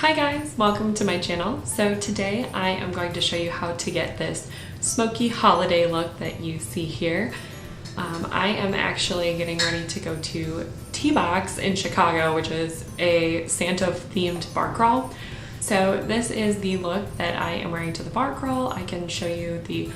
Hi guys, welcome to my channel. So today I am going to show you how to get this smoky holiday look that you see here. I am actually getting ready to go to T-Box in Chicago, which is a Santa themed bar crawl. So this is the look that I am wearing to the bar crawl. I can show you the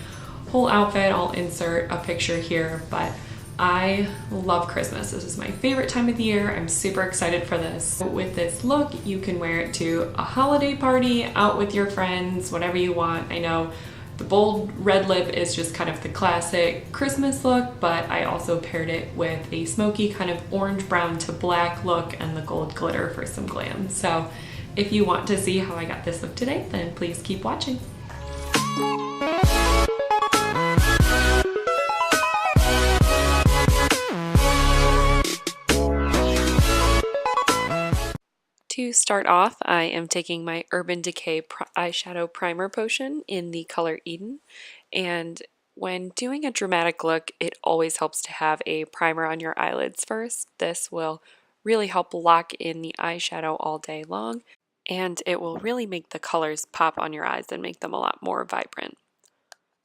whole outfit. I'll insert a picture here, but I love Christmas. This is my favorite time of the year. I'm super excited for this. With this look, you can wear it to a holiday party, out with your friends, whatever you want. I know the bold red lip is just kind of the classic Christmas look, but I also paired it with a smoky kind of orange brown to black look and the gold glitter for some glam. So if you want to see how I got this look today, then please keep watching. To start off, I am taking my Urban Decay eyeshadow primer potion in the color Eden, and when doing a dramatic look, it always helps to have a primer on your eyelids first. This will really help lock in the eyeshadow all day long, and it will really make the colors pop on your eyes and make them a lot more vibrant.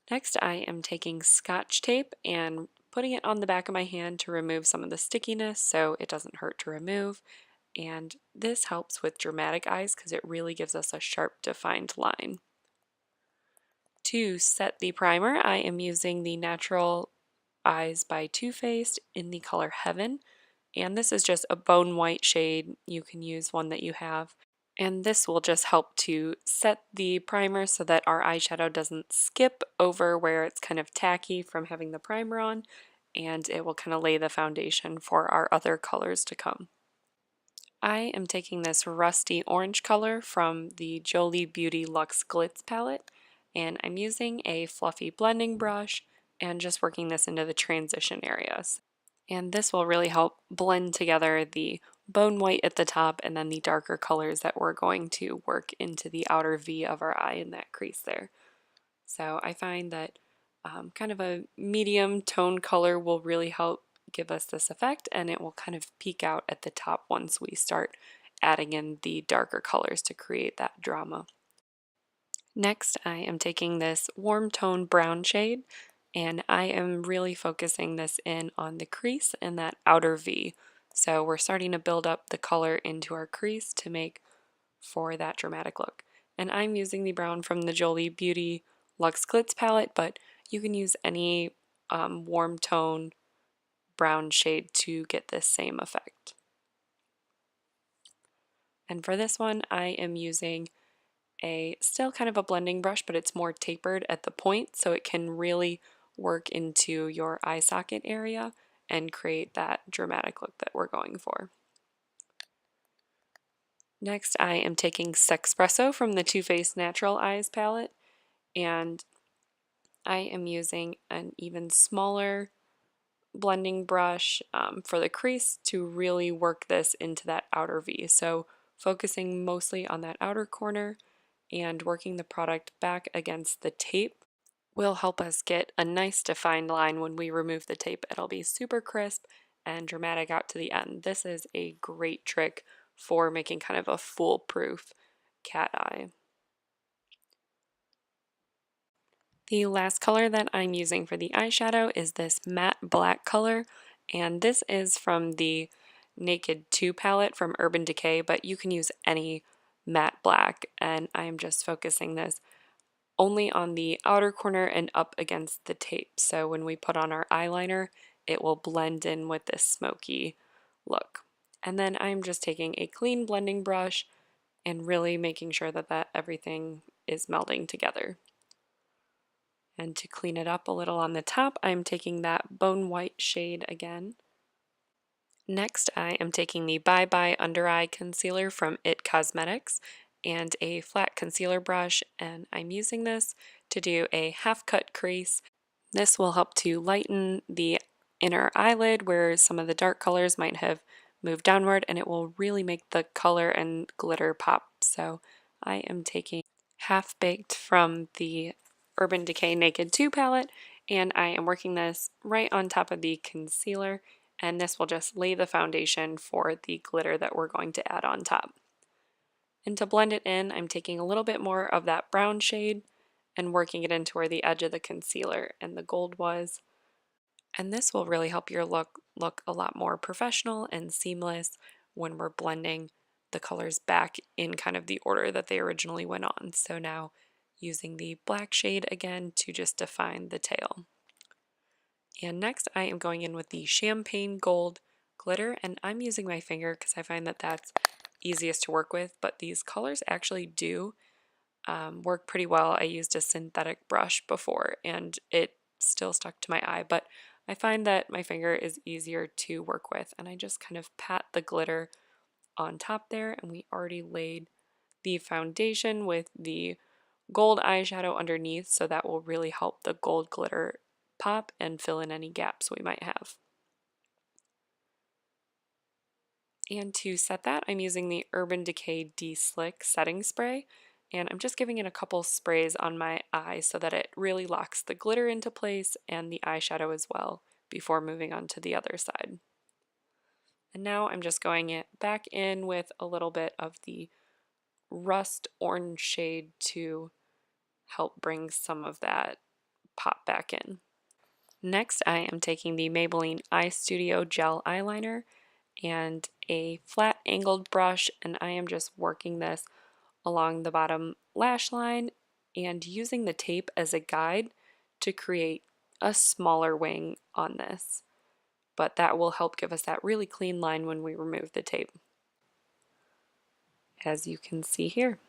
Next, I am taking Scotch tape and putting it on the back of my hand to remove some of the stickiness so it doesn't hurt to remove. And this helps with dramatic eyes because it really gives us a sharp defined line. To set the primer, I am using the Natural Eyes by Too Faced in the color Heaven, and this is just a bone white shade. You can use one that you have, and this will just help to set the primer so that our eyeshadow doesn't skip over where it's kind of tacky from having the primer on, and it will kind of lay the foundation for our other colors to come. I am taking this rusty orange color from the Jolie Beauty Luxe Glitz palette, and I'm using a fluffy blending brush and just working this into the transition areas. And this will really help blend together the bone white at the top and then the darker colors that we're going to work into the outer V of our eye in that crease there. So I find that kind of a medium tone color will really help give us this effect, and it will kind of peek out at the top once we start adding in the darker colors to create that drama. Next, I am taking this warm tone brown shade, and I am really focusing this in on the crease and that outer V. So we're starting to build up the color into our crease to make for that dramatic look. And I'm using the brown from the Jolie Beauty Luxe Glitz palette, but you can use any warm tone brown shade to get this same effect. And for this one, I am using still kind of a blending brush, but it's more tapered at the point, so it can really work into your eye socket area and create that dramatic look that we're going for. Next, I am taking Sexpresso from the Too Faced Natural Eyes palette, and I am using an even smaller blending brush for the crease to really work this into that outer V. So focusing mostly on that outer corner and working the product back against the tape will help us get a nice defined line when we remove the tape. It'll be super crisp and dramatic out to the end. This is a great trick for making kind of a foolproof cat eye. The last color that I'm using for the eyeshadow is this matte black color, and this is from the Naked 2 palette from Urban Decay, but you can use any matte black, and I'm just focusing this only on the outer corner and up against the tape. So when we put on our eyeliner, it will blend in with this smoky look. And then I'm just taking a clean blending brush and really making sure that everything is melding together. And to clean it up a little on the top, I'm taking that bone white shade again. Next, I am taking the Bye Bye Under Eye Concealer from IT Cosmetics and a flat concealer brush, and I'm using this to do a half cut crease. This will help to lighten the inner eyelid where some of the dark colors might have moved downward, and it will really make the color and glitter pop. So I am taking Half Baked from the Urban Decay Naked 2 palette, and I am working this right on top of the concealer, and this will just lay the foundation for the glitter that we're going to add on top. And to blend it in, I'm taking a little bit more of that brown shade and working it into where the edge of the concealer and the gold was. And this will really help your look a lot more professional and seamless when we're blending the colors back in kind of the order that they originally went on. So now using the black shade again to just define the tail. And next I am going in with the champagne gold glitter, and I'm using my finger because I find that that's easiest to work with, but these colors actually do work pretty well. I used a synthetic brush before and it still stuck to my eye, but I find that my finger is easier to work with, and I just kind of pat the glitter on top there, and we already laid the foundation with the gold eyeshadow underneath, so that will really help the gold glitter pop and fill in any gaps we might have. And to set that, I'm using the Urban Decay De-Slick setting spray, and I'm just giving it a couple sprays on my eye so that it really locks the glitter into place and the eyeshadow as well before moving on to the other side. And now I'm just going it back in with a little bit of the rust orange shade to help bring some of that pop back in. Next, I am taking the Maybelline Eyestudio Gel Eyeliner and a flat angled brush, and I am just working this along the bottom lash line and using the tape as a guide to create a smaller wing on this. But that will help give us that really clean line when we remove the tape, as you can see here.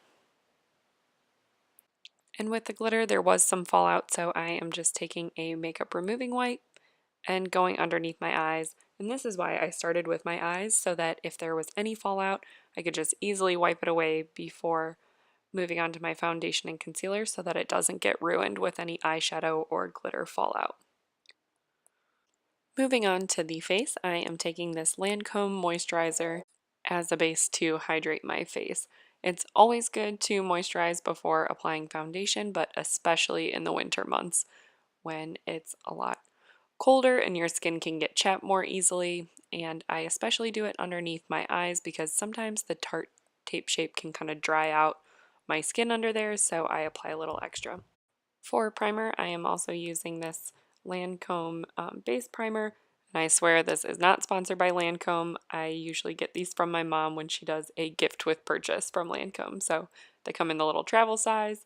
And with the glitter, there was some fallout, so I am just taking a makeup removing wipe and going underneath my eyes. And this is why I started with my eyes, so that if there was any fallout, I could just easily wipe it away before moving on to my foundation and concealer so that it doesn't get ruined with any eyeshadow or glitter fallout. Moving on to the face, I am taking this Lancome moisturizer as a base to hydrate my face. It's always good to moisturize before applying foundation, but especially in the winter months when it's a lot colder and your skin can get chapped more easily. And I especially do it underneath my eyes because sometimes the Tarte tape shape can kind of dry out my skin under there, so I apply a little extra. For primer, I am also using this Lancome base primer, and I swear this is not sponsored by Lancome. I usually get these from my mom when she does a gift with purchase from Lancome, so they come in the little travel size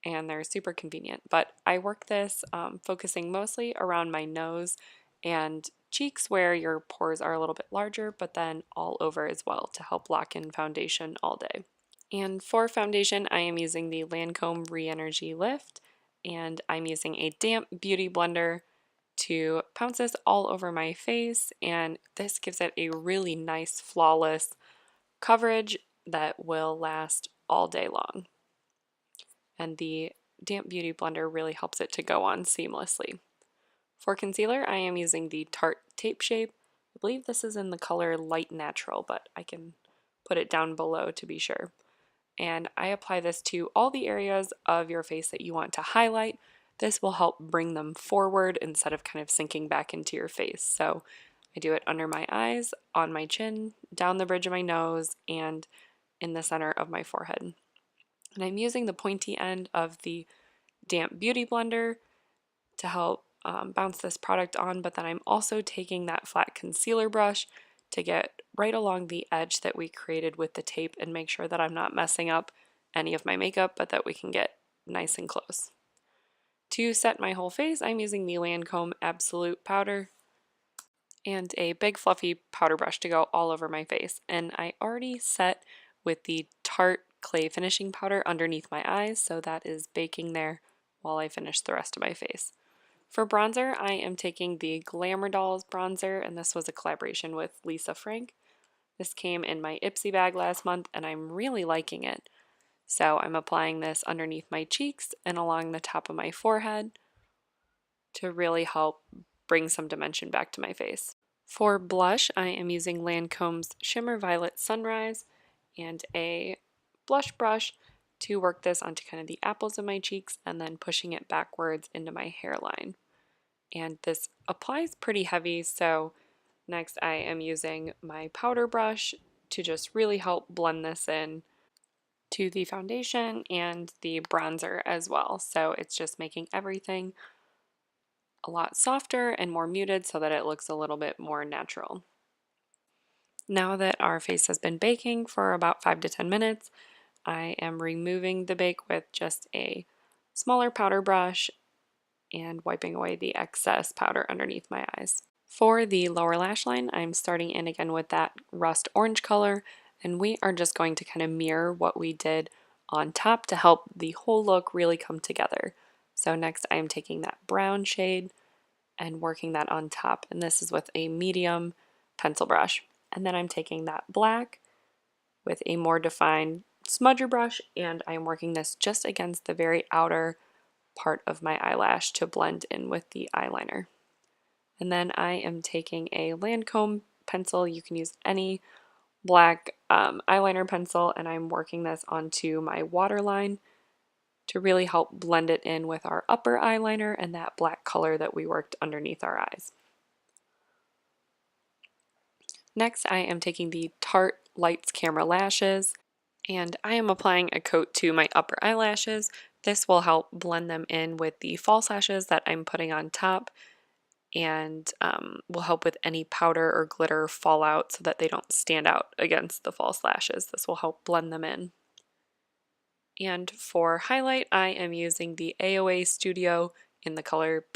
and they're super convenient. But I work this focusing mostly around my nose and cheeks where your pores are a little bit larger, but then all over as well to help lock in foundation all day. And for foundation, I am using the Lancome Renergie Lift, and I'm using a damp beauty blender to pounce this all over my face, and this gives it a really nice flawless coverage that will last all day long. And the damp beauty blender really helps it to go on seamlessly. For concealer, I am using the Tarte Tape Shape. I believe this is in the color Light Natural, but I can put it down below to be sure. And I apply this to all the areas of your face that you want to highlight. This will help bring them forward instead of kind of sinking back into your face. So I do it under my eyes, on my chin, down the bridge of my nose, and in the center of my forehead. And I'm using the pointy end of the damp beauty blender to help bounce this product on, but then I'm also taking that flat concealer brush to get right along the edge that we created with the tape and make sure that I'm not messing up any of my makeup, but that we can get nice and close. To set my whole face, I'm using the Lancome Absolute powder and a big fluffy powder brush to go all over my face. And I already set with the Tarte Clay Finishing Powder underneath my eyes, so that is baking there while I finish the rest of my face. For bronzer, I am taking the Glamour Dolls bronzer, and this was a collaboration with Lisa Frank. This came in my Ipsy bag last month, and I'm really liking it. So I'm applying this underneath my cheeks and along the top of my forehead to really help bring some dimension back to my face. For blush, I am using Lancome's Shimmer Violet Sunrise and a blush brush to work this onto kind of the apples of my cheeks and then pushing it backwards into my hairline. And this applies pretty heavy, so next I am using my powder brush to just really help blend this in to the foundation and the bronzer as well. So it's just making everything a lot softer and more muted so that it looks a little bit more natural. Now that our face has been baking for about 5 to 10 minutes, I am removing the bake with just a smaller powder brush and wiping away the excess powder underneath my eyes. For the lower lash line, I'm starting in again with that rust orange color, and we are just going to kind of mirror what we did on top to help the whole look really come together. So next I am taking that brown shade and working that on top, and this is with a medium pencil brush. And then I'm taking that black with a more defined smudger brush, and I'm working this just against the very outer part of my eyelash to blend in with the eyeliner. And then I am taking a Lancome pencil. You can use any black eyeliner pencil, and I'm working this onto my waterline to really help blend it in with our upper eyeliner and that black color that we worked underneath our eyes. Next, I am taking the Tarte Lights Camera Lashes, and I am applying a coat to my upper eyelashes. This will help blend them in with the false lashes that I'm putting on top, and will help with any powder or glitter fallout so that they don't stand out against the false lashes. This will help blend them in. And for highlight, I am using the Eyestudio in the color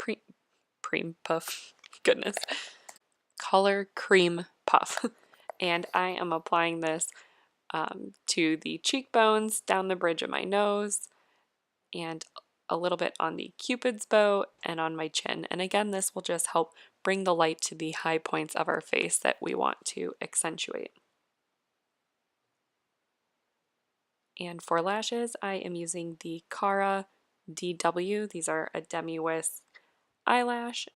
Cream Puff. Goodness. Color Cream Puff. And I am applying this to the cheekbones, down the bridge of my nose, and a little bit on the Cupid's bow and on my chin. And again, this will just help bring the light to the high points of our face that we want to accentuate. And for lashes, I am using the Cara DW. These are a demi-wisk eyelash,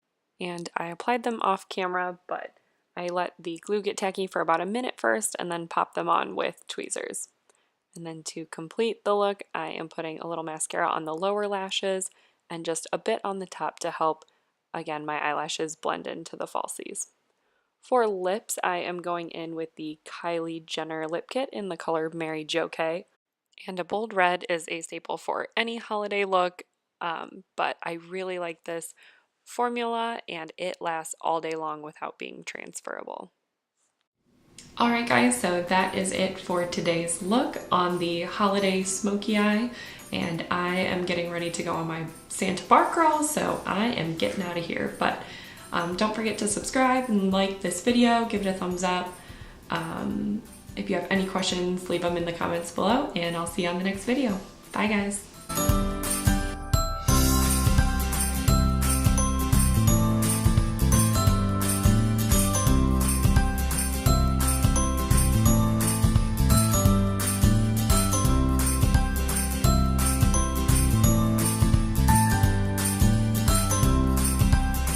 and I applied them off camera, but I let the glue get tacky for about a minute first and then pop them on with tweezers. And then to complete the look, I am putting a little mascara on the lower lashes and just a bit on the top to help, again, my eyelashes blend into the falsies. For lips, I am going in with the Kylie Jenner lip kit in the color Mary Jo K. And a bold red is a staple for any holiday look, but I really like this formula and it lasts all day long without being transferable. Alright guys, so that is it for today's look on the holiday smoky eye, and I am getting ready to go on my Santa bar crawl, so I am getting out of here. But don't forget to subscribe and like this video, give it a thumbs up. If you have any questions, leave them in the comments below, and I'll see you on the next video. Bye guys!